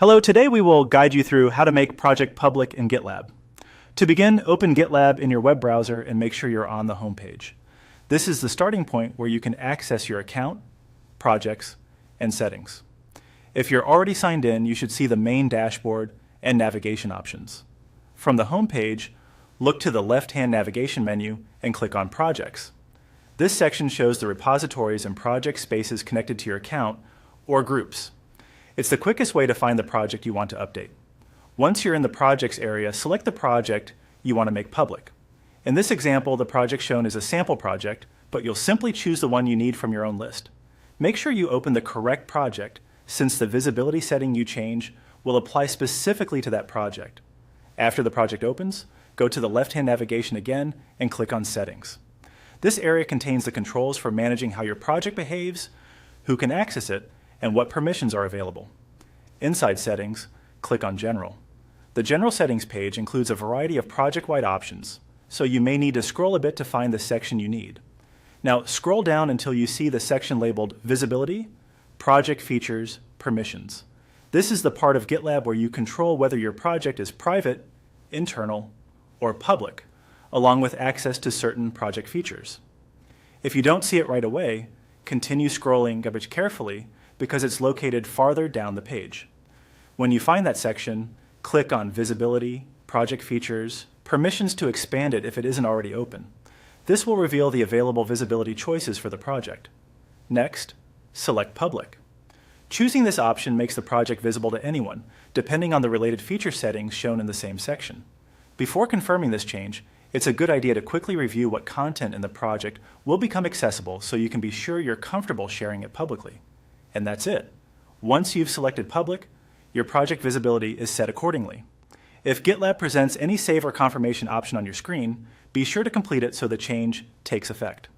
Hello, today we will guide you through how to make project public in GitLab. To begin, open GitLab in your web browser and make sure you're on the home page. This is the starting point where you can access your account, projects, and settings. If you're already signed in, you should see the main dashboard and navigation options. From the home page, look to the left-hand navigation menu and click on Projects. This section shows the repositories and project spaces connected to your account or groups. It's the quickest way to find the project you want to update. Once you're in the Projects area, select the project you want to make public. In this example, the project shown is a sample project, but you'll simply choose the one you need from your own list. Make sure you open the correct project, since the visibility setting you change will apply specifically to that project. After the project opens, go to the left-hand navigation again and click on Settings. This area contains the controls for managing how your project behaves, who can access it, and what permissions are available. Inside Settings, click on General. The General Settings page includes a variety of project-wide options, so you may need to scroll a bit to find the section you need. Now, scroll down until you see the section labeled Visibility, Project Features, Permissions. This is the part of GitLab where you control whether your project is private, internal, or public, along with access to certain project features. If you don't see it right away, continue scrolling a bit carefully because it's located farther down the page. When you find that section, click on Visibility, Project Features, Permissions to expand it if it isn't already open. This will reveal the available visibility choices for the project. Next, select Public. Choosing this option makes the project visible to anyone, depending on the related feature settings shown in the same section. Before confirming this change, it's a good idea to quickly review what content in the project will become accessible so you can be sure you're comfortable sharing it publicly. And that's it. Once you've selected Public, your project visibility is set accordingly. If GitLab presents any save or confirmation option on your screen, be sure to complete it so the change takes effect.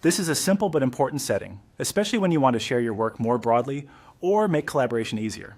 This is a simple but important setting, especially when you want to share your work more broadly or make collaboration easier.